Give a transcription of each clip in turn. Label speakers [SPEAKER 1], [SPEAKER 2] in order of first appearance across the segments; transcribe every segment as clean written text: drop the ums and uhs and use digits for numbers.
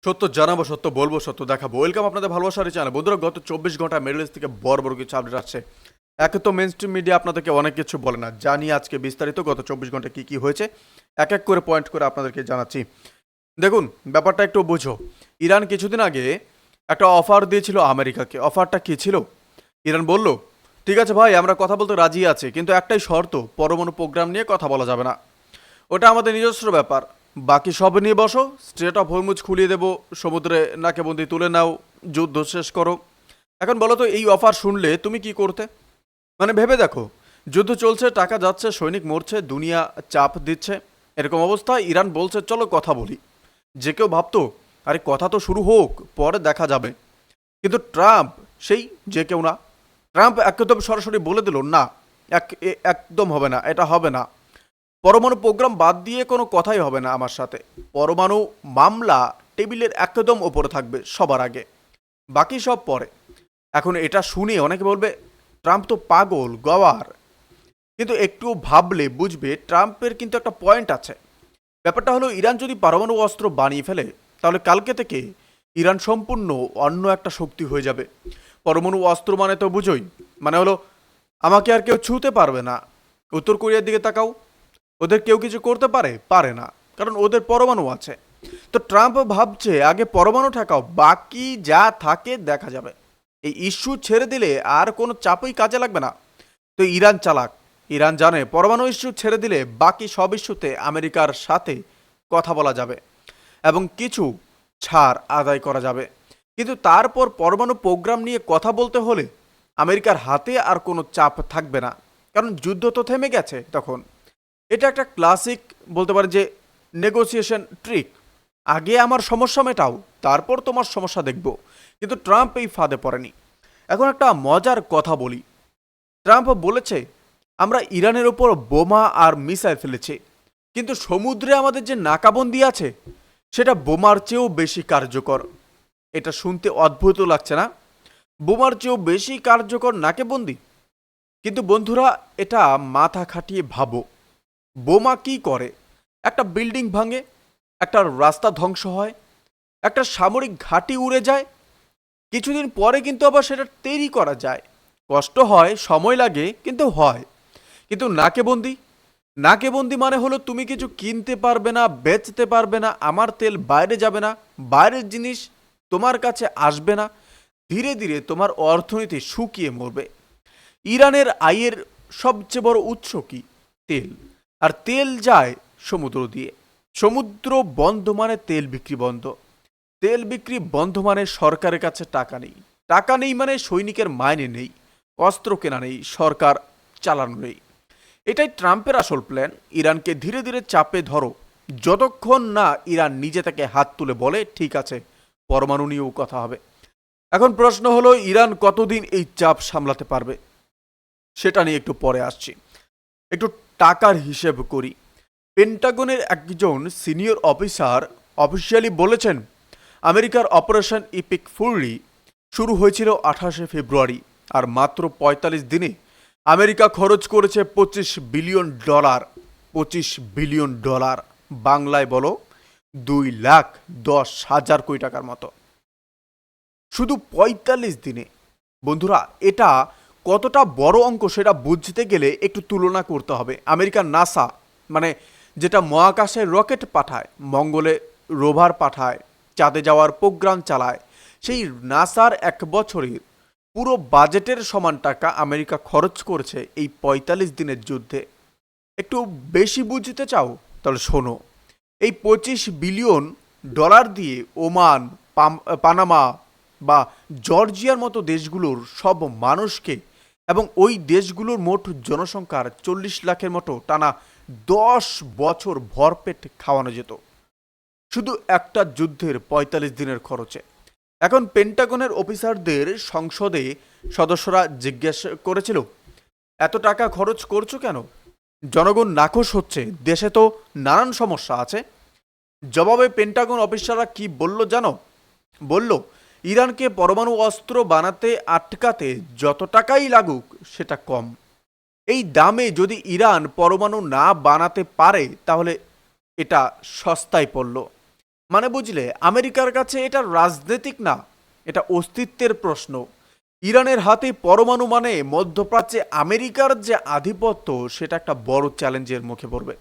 [SPEAKER 1] সত্য জানাবো, সত্য বলবো, সত্য দেখাবো। ওয়েলকাম আপনাদের ভালোবাসার চ্যানেল। বন্ধুরা, গত 24 ঘন্টা মিডল ইস্ট থেকে বড় বড় কিছু আপডেট আসছে। একে তো মেইন স্ট্রিম মিডিয়া আপনাদেরকে অনেক কিছু বলে না, জানি আজকে বিস্তারিত গত 24 ঘন্টা কি কি হয়েছে এক এক করে পয়েন্ট করে আপনাদেরকে জানাচ্ছি। দেখুন, ব্যাপারটা একটু বুঝো। ইরান কিছুদিন আগে একটা অফার দিয়েছিল আমেরিকাকে। অফারটা কি ছিল? ইরান বলল, ঠিক আছে ভাই, আমরা কথা বলতে রাজি আছি, কিন্তু একটাই শর্ত, পরমাণু প্রোগ্রাম নিয়ে কথা বলা যাবে না। ওটা আমাদের নিজস্ব ব্যাপার, বাকি সব নিয়ে বসো। স্ট্রেট অফ হরমুজ খুলিয়ে দেবো, সমুদ্রে নাকেবন্দি তুলে নাও, যুদ্ধ শেষ করো। এখন বলো তো, এই অফার শুনলে তুমি কি করতে? মানে ভেবে দেখো, যুদ্ধ চলছে, টাকা যাচ্ছে, সৈনিক মরছে, দুনিয়া চাপ দিচ্ছে। এরকম অবস্থায় ইরান বলছে চলো কথা বলি। যে কেউ ভাবতো আরে কথা তো শুরু হোক, পরে দেখা যাবে। কিন্তু ট্রাম্প সেই যে কেউ না। ট্রাম্প একদম সরাসরি বলে দিল না, একদম হবে না, এটা হবে না। পরমাণু প্রোগ্রাম বাদ দিয়ে কোনো কথাই হবে না আমার সাথে। পরমাণু মামলা টেবিলের একদম ওপরে থাকবে সবার আগে, বাকি সব পরে। এখন এটা শুনে অনেকে বলবে ট্রাম্প তো পাগল গওয়ার, কিন্তু একটু ভাবলে বুঝবে ট্রাম্পের কিন্তু একটা পয়েন্ট আছে। ব্যাপারটা হলো, ইরান যদি পারমাণু অস্ত্র বানিয়ে ফেলে, তাহলে কালকে থেকে ইরান সম্পূর্ণ অন্য একটা শক্তি হয়ে যাবে। পরমাণু অস্ত্র মানে তো বুঝোই, মানে হলো আমাকে আর কেউ ছুঁতে পারবে না। উত্তর কোরিয়ার দিকে তাকাও, ওদের কেউ কিছু করতে পারে পারে না, কারণ ওদের পরমাণু আছে। তো ট্রাম্প ভাবছে আগে পরমাণু ঠেকাও, বাকি যা থাকে দেখা যাবে। এই ইস্যু ছেড়ে দিলে আর কোনো চাপই কাজে লাগবে না। তো ইরান চালাক, ইরান জানে পরমাণু ইস্যু ছেড়ে দিলে বাকি সব ইস্যুতে আমেরিকার সাথে কথা বলা যাবে এবং কিছু ছাড় আদায় করা যাবে। কিন্তু তারপর পরমাণু প্রোগ্রাম নিয়ে কথা বলতে হলে আমেরিকার হাতে আর কোনো চাপ থাকবে না, কারণ যুদ্ধ তো থেমে গেছে তখন। এটা একটা ক্লাসিক বলতে পারে যে নেগোসিয়েশন ট্রিক। আগে আমার সমস্যা মেটাও, তারপর তোমার সমস্যা দেখব। কিন্তু ট্রাম্প এই ফাঁদে পড়েনি। এখন একটা মজার কথা বলি। ট্রাম্প বলেছে আমরা ইরানের ওপর বোমা আর মিসাইল ফেলেছি, কিন্তু সমুদ্রে আমাদের যে নাকাবন্দি আছে সেটা বোমার চেয়েও বেশি কার্যকর। এটা শুনতে অদ্ভুত লাগছে না? বোমার চেয়েও বেশি কার্যকর নাকেবন্দি। কিন্তু বন্ধুরা, এটা মাথা খাটিয়ে ভাবো। বোমা কি করে? একটা বিল্ডিং ভাঙে, একটা রাস্তা ধ্বংস হয়, একটা সামরিক ঘাঁটি উড়ে যায়। কিছুদিন পরে কিন্তু আবার সেটা তৈরি করা যায়। কষ্ট হয়, সময় লাগে, কিন্তু হয়। কিন্তু নাকেবন্দি, নাকেবন্দি মানে হলো তুমি কিছু কিনতে পারবে না, বেচতে পারবে না, আমার তেল বাইরে যাবে না, বাইরের জিনিস তোমার কাছে আসবে না। ধীরে ধীরে তোমার অর্থনীতি শুকিয়ে মরবে। ইরানের আয়ের সবচেয়ে বড় উৎস কি? তেল। আর তেল যায় সমুদ্র দিয়ে। সমুদ্র বন্ধ মানে তেল বিক্রি বন্ধ। তেল বিক্রি বন্ধ মানে সরকারের কাছে টাকা নেই। টাকা নেই মানে সৈনিকের মাইনে নেই, অস্ত্র কেনা নেই, সরকার চালানো নেই। এটাই ট্রাম্পের আসল প্ল্যান। ইরানকে ধীরে ধীরে চাপে ধরো, যতক্ষণ না ইরান নিজে থেকে হাত তুলে বলে ঠিক আছে, পরমাণু নিয়েও কথা হবে। এখন প্রশ্ন হলো, ইরান কতদিন এই চাপ সামলাতে পারবে? সেটা নিয়ে একটু পরে আসছি। একটু টাকার হিসেব করি। পেন্টাগনের একজন সিনিয়র অফিসার অফিসিয়ালি বলেছেন আমেরিকার অপারেশন ইপিক ফুরি শুরু হয়েছিল 28শে ফেব্রুয়ারি, আর মাত্র ৪৫ দিনে আমেরিকা খরচ করেছে $25 বিলিয়ন। $25 বিলিয়ন, বাংলায় বলো 2,10,000 কোটি টাকার মতো, শুধু ৪৫ দিনে। বন্ধুরা, এটা কতটা বড় অঙ্ক সেটা বুঝতে গেলে একটু তুলনা করতে হবে। আমেরিকার নাসা, মানে যেটা মহাকাশে রকেট পাঠায়, মঙ্গলে রোভার পাঠায়, চাঁদে যাওয়ার প্রোগ্রাম চালায়, সেই নাসার এক বছরের পুরো বাজেটের সমান টাকা আমেরিকা খরচ করেছে এই ৪৫ দিনের যুদ্ধে। একটু বেশি বুঝতে চাও? তাহলে শোনো। এই $25 বিলিয়ন দিয়ে ওমান, পানামা বা জর্জিয়ার মতো দেশগুলোর সব মানুষকে এবং ওই দেশগুলোর মোট জনসংখ্যার 40 লাখের মতো টানা 10 বছর ভরপেট খাওয়ানো যেত, শুধু একটা যুদ্ধের ৪৫ দিনের খরচে। এখন পেন্টাগনের অফিসারদের সংসদে সদস্যরা জিজ্ঞেস করেছিল এত টাকা খরচ করছো কেন? জনগণ নাখোশ হচ্ছে, দেশে তো নানান সমস্যা আছে। জবাবে পেন্টাগন অফিসাররা কি বলল জানো? বলল ইরানকে পরমাণু অস্ত্র বানাতে আটকাতে যত টাকাই লাগুক সেটা কম। এই দামে যদি ইরান পরমাণু না বানাতে পারে তাহলে এটা সস্তায় পড়ল। মানে বুঝলে, আমেরিকার কাছে এটা রাজনৈতিক না, এটা অস্তিত্বের প্রশ্ন। ইরানের হাতে পরমাণু মানে মধ্যপ্রাচ্যে আমেরিকার যে আধিপত্য, সেটা একটা বড় চ্যালেঞ্জের মুখে পড়বে।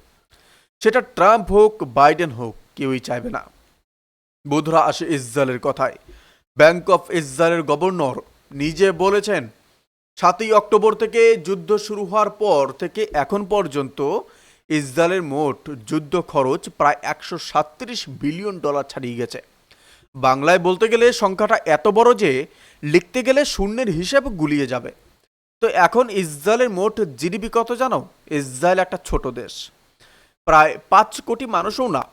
[SPEAKER 1] সেটা ট্রাম্প হোক, বাইডেন হোক, কেউই চাইবে না। বন্ধুরা, আসে ইসরায়েলের কথায়। ব্যাংক অফ ইসরায়েলের গভর্নর নিজে বলেছেন, 7 অক্টোবর থেকে যুদ্ধ শুরু হওয়ার পর থেকে এখন পর্যন্ত ইসরায়েলের মোট যুদ্ধ খরচ প্রায় $137 বিলিয়ন ছাড়িয়ে গেছে। বাংলায় বলতে গেলে সংখ্যাটা এত বড় যে লিখতে গেলে শূন্যের হিসেব গুলিয়ে যাবে। তো এখন ইসরায়েলের মোট জিডিপি কত জানো? ইসরায়েল একটা ছোট দেশ, প্রায় 5 কোটি মানুষও না।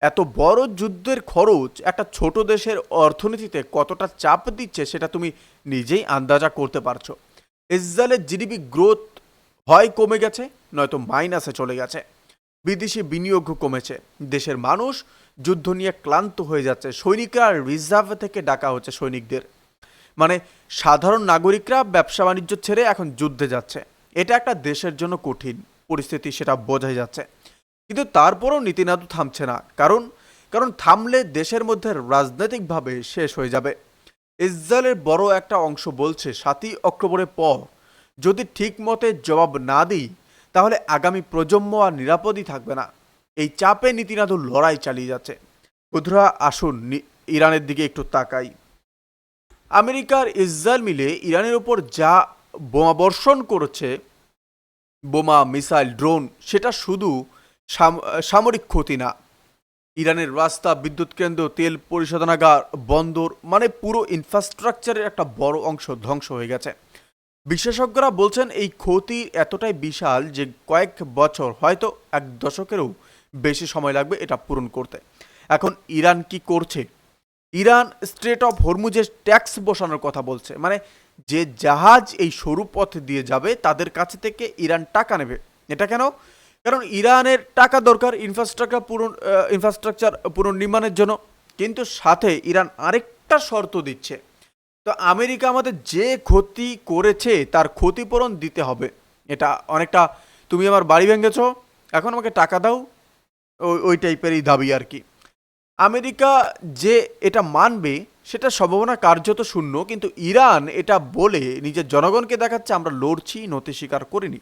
[SPEAKER 1] এত বড় যুদ্ধের খরচ একটা ছোট দেশের অর্থনীতিতে কতটা চাপ দিচ্ছে সেটা তুমি নিজেই আন্দাজা করতে পারছো। ইসরায়েলের জিডিপি গ্রোথ হয় কমে গেছে, নয়তো মাইনাসে চলে গেছে। বিদেশি বিনিয়োগ কমেছে। দেশের মানুষ যুদ্ধ নিয়ে ক্লান্ত হয়ে যাচ্ছে। সৈনিকরা রিজার্ভ থেকে ডাকা হচ্ছে সৈনিকদের। মানে সাধারণ নাগরিকরা ব্যবসা বাণিজ্য ছেড়ে এখন যুদ্ধে যাচ্ছে। এটা একটা দেশের জন্য কঠিন পরিস্থিতি, সেটা বোঝাই যাচ্ছে। কিন্তু তারপরও নীতিনাদু থামছে না, কারণ কারণ থামলে দেশের মধ্যে রাজনৈতিকভাবে শেষ হয়ে যাবে। ইসরায়েলের বড় একটা অংশ বলছে, 7 অক্টোবরের পর যদি ঠিক মতে জবাব না দিই, তাহলে আগামী প্রজন্ম আর নিরাপদই থাকবে না। এই চাপে নীতিনাদু লড়াই চালিয়ে যাচ্ছে। বন্ধুরা, আসুন ইরানের দিকে একটু তাকাই। আমেরিকার ইসরায়েল মিলে ইরানের উপর যা বোমা বর্ষণ করেছে, বোমা, মিসাইল, ড্রোন, সেটা শুধু সামরিক ক্ষতি না। ইরানের রাস্তা, বিদ্যুৎ কেন্দ্র, তেল পরিশোধনাগার, বন্দর, মানে পুরো ইনফ্রাস্ট্রাকচারের একটা বড় অংশ ধ্বংস হয়ে গেছে। বিশেষজ্ঞরা বলছেন এই ক্ষতি এতটাই বিশাল যে কয়েক বছর, হয়তো 1 দশকেরও বেশি সময় লাগবে এটা পূরণ করতে। এখন ইরান কি করছে? ইরান স্ট্রেট অফ হরমুজে ট্যাক্স বসানোর কথা বলছে। মানে যে জাহাজ এই সরু পথ দিয়ে যাবে তাদের কাছে থেকে ইরান টাকা নেবে। এটা কেন? কারণ ইরানের টাকা দরকার ইনফ্রাস্ট্রাকচার পুনর্নির্মাণের জন্য। কিন্তু সাথে ইরান আরেকটা শর্ত দিচ্ছে, তো আমেরিকা আমাদের যে ক্ষতি করেছে তার ক্ষতিপূরণ দিতে হবে। এটা অনেকটা, তুমি আমার বাড়ি ভেঙেছো, এখন আমাকে টাকা দাও, ওই টাইপেরই দাবি আর কি। আমেরিকা যে এটা মানবে সেটা সম্ভাবনা কার্যত শূন্য, কিন্তু ইরান এটা বলে নিজের জনগণকে দেখাচ্ছে আমরা লড়ছি, নতি স্বীকার করিনি।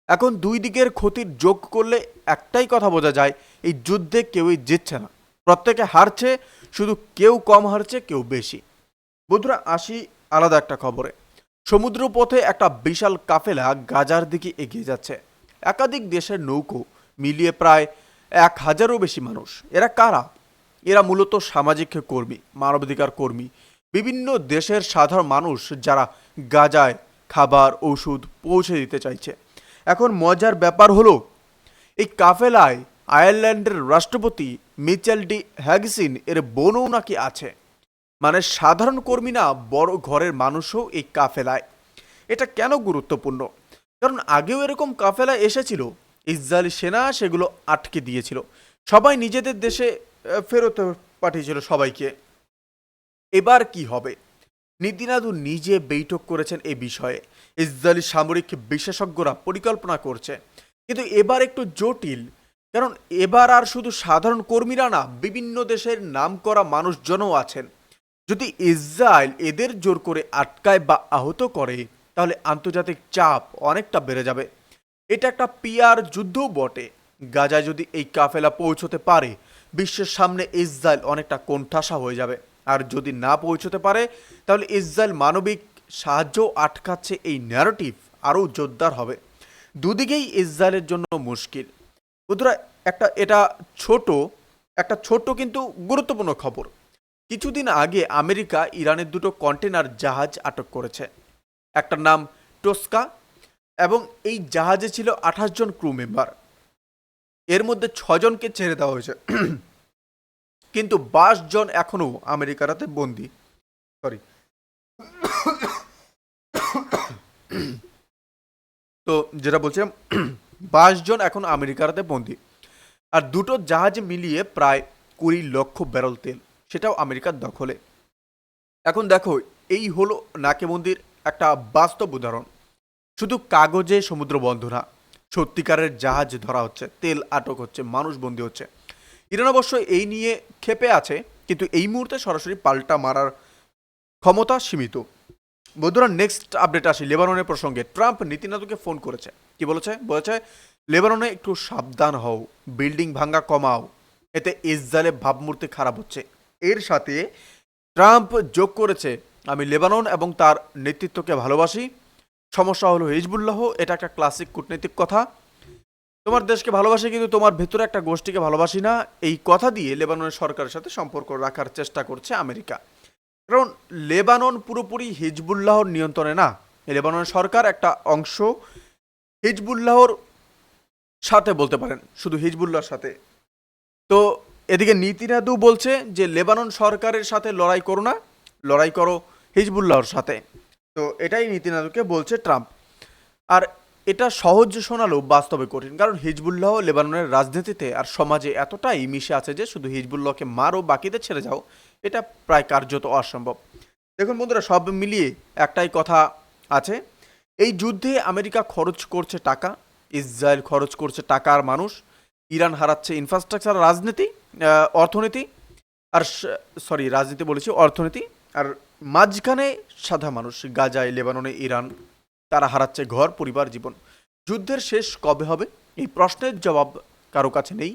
[SPEAKER 1] এখন দুই দিকের ক্ষতির যোগ করলে একটাই কথা বোঝা যায়, এই যুদ্ধে কেউই জিতছে না, প্রত্যেকে হারছে, শুধু কেউ কম হারছে, কেউ বেশি। বন্ধুরা, আসি আলাদা একটা খবরে। সমুদ্র পথে একটা বিশাল কাফেলা গাজার দিকে এগিয়ে যাচ্ছে। একাধিক দেশের নৌকো মিলিয়ে প্রায় 1,000-এরও বেশি মানুষ। এরা কারা? এরা মূলত সামাজিক কর্মী, মানবাধিকার কর্মী, বিভিন্ন দেশের সাধারণ মানুষ যারা গাজায় খাবার, ওষুধ পৌঁছে দিতে চাইছে। এখন মজার ব্যাপার হলো, এই কাফেলায় আয়ারল্যান্ডের রাষ্ট্রপতি মিচেল ডি হ্যাগসিন এর বোনও নাকি আছে। মানে সাধারণ কর্মী না, বড় ঘরের মানুষও এই কাফেলায়। এটা কেন গুরুত্বপূর্ণ? কারণ আগেও এরকম কাফেলা এসেছিল, ইসরায়েলি সেনা সেগুলো আটকে দিয়েছিল, সবাই নিজেদের দেশে ফেরত পাঠিয়েছিল সবাইকে। এবার কি হবে? নীতিনাদু নিজে বৈঠক করেছেন এই বিষয়ে। ইসরায়েলি সামরিক বিশেষজ্ঞরা পরিকল্পনা করছে, কিন্তু এবার একটু জটিল। কারণ এবার আর শুধু সাধারণ কর্মীরা না, বিভিন্ন দেশের নামকরা মানুষজনও আছেন। যদি ইসরায়েল এদের জোর করে আটকায় বা আহত করে, তাহলে আন্তর্জাতিক চাপ অনেকটা বেড়ে যাবে। এটা একটা পিআর যুদ্ধও বটে। গাজায় যদি এই কাফেলা পৌঁছতে পারে, বিশ্বের সামনে ইসরায়েল অনেকটা কোণঠাসা হয়ে যাবে। আর যদি না পৌঁছতে পারে, তাহলে ইসরায়েল মানবিক সাহায্য আটকাচ্ছে এই ন্যারেটিভ আরও জোরদার হবে। দুদিকেই ইসরায়েলের জন্য মুশকিল। বন্ধুরা, একটা ছোট কিন্তু গুরুত্বপূর্ণ খবর। কিছুদিন আগে আমেরিকা ইরানের 2টো কন্টেনার জাহাজ আটক করেছে। একটার নাম টোস্কা, এবং এই জাহাজে ছিল 28 জন ক্রু মেম্বার। এর মধ্যে 6 জনকে ছেড়ে দেওয়া হয়েছে, কিন্তু 22 জন এখনো আমেরিকার হাতে বন্দী। সরি। তো যেটা বলছিলাম, 22 জন এখন আমেরিকার হাতে বন্দী। আর 2টো জাহাজ মিলিয়ে প্রায় 20 লক্ষ ব্যারেল তেল, সেটাও আমেরিকার দখলে। এখন দেখো, এই হলো নাকেবন্দির একটা বাস্তব উদাহরণ। শুধু কাগজে সমুদ্র বন্ধ না, সত্যিকারের জাহাজ ধরা হচ্ছে, তেল আটক হচ্ছে, মানুষ বন্দী হচ্ছে। ইরান অবশ্য এই নিয়ে ক্ষেপে আছে, কিন্তু এই মুহূর্তে সরাসরি পাল্টা মারার ক্ষমতা সীমিত। বন্ধুরা, নেক্সট আপডেট আসি লেবাননের প্রসঙ্গে। ট্রাম্প নেতানিয়াহুকে ফোন করেছে, কি বলেছে লেবাননে একটু সাবধান হও, বিল্ডিং ভাঙ্গা কমাও, এতে ইসরায়েলের ভাবমূর্তি খারাপ হচ্ছে। এর সাথে ট্রাম্প যোগ করেছে, আমি লেবানন এবং তার নেতৃত্বকে ভালোবাসি, সমস্যা হলো হিজবুল্লাহ। এটা একটা ক্লাসিক কূটনৈতিক কথা, তোমার দেশকে ভালোবাসি কিন্তু তোমার ভেতরে একটা গোষ্ঠীকে ভালোবাসি না। এই কথা দিয়ে লেবাননের সরকারের সাথে সম্পর্ক রাখার চেষ্টা করছে আমেরিকা। কারণ লেবানন পুরোপুরি হিজবুল্লাহর নিয়ন্ত্রণে না, লেবাননের সরকার একটা অংশ হিজবুল্লাহর সাথে, বলতে পারেন শুধু হিজবুল্লাহর সাথে। তো এদিকে নেতানিয়াহু বলছে যে লেবানন সরকারের সাথে লড়াই করো না, লড়াই করো হিজবুল্লাহর সাথে। তো এটাই নেতানিয়াহুকে বলছে ট্রাম্প। আর এটা সহজ শোনালেও বাস্তবে কঠিন, কারণ হিজবুল্লাহ লেবাননের রাজনীতিতে আর সমাজে এতটাই মিশে আছে যে শুধু হিজবুল্লাহকে মারো বাকিদের ছেড়ে যাও, এটা প্রায় কার্যত অসম্ভব। দেখুন বন্ধুরা, সব মিলিয়ে একটাই কথা আছে, এই যুদ্ধে আমেরিকা খরচ করছে টাকা, ইসরায়েল খরচ করছে টাকা আর মানুষ, ইরান হারাচ্ছে ইনফ্রাস্ট্রাকচার, অর্থনীতি, আর রাজনীতি বলেছি, অর্থনীতি। আর মাঝখানে সাদা মানুষ, গাজায়, লেবাননে, ইরান, তারা হারাচ্ছে ঘর, পরিবার, জীবন। যুদ্ধের শেষ কবে হবে এই প্রশ্নের জবাব কারো কাছে নেই।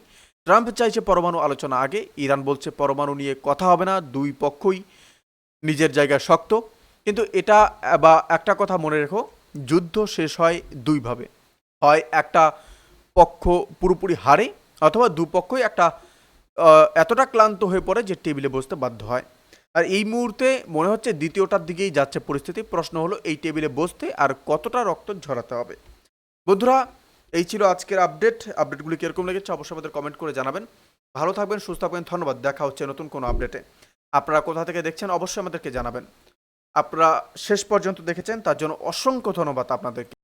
[SPEAKER 1] ট্রাম্প চাইছে পরমাণু আলোচনা আগে, ইরান বলছে পরমাণু নিয়ে কথা হবে না, দুই পক্ষই নিজের জায়গায় শক্ত। কিন্তু এটা বা একটা কথা মনে রেখো, যুদ্ধ শেষ হয় দুইভাবে, হয় একটা পক্ষ পুরোপুরি হারে, অথবা দুপক্ষই একটা এতটা ক্লান্ত হয়ে পড়ে যে টেবিলে বসতে বাধ্য হয়। আর এই মুহূর্তে মনে হচ্ছে দ্বিতীয়টার দিকেই যাচ্ছে পরিস্থিতি। প্রশ্ন হলো এই টেবিলে বসতে আর কতটা রক্ত ঝরাতে হবে। বন্ধুরা, এই ছিল আজকের আপডেটগুলি কীরকম লেগেছে অবশ্যই আমাদের কমেন্ট করে জানাবেন। ভালো থাকবেন, সুস্থ থাকবেন, ধন্যবাদ। দেখা হচ্ছে নতুন কোনো আপডেটে। আপনারা কোথা থেকে দেখছেন অবশ্যই আমাদেরকে জানাবেন। আপনারা শেষ পর্যন্ত দেখেছেন তার জন্য অসংখ্য ধন্যবাদ আপনাদেরকে।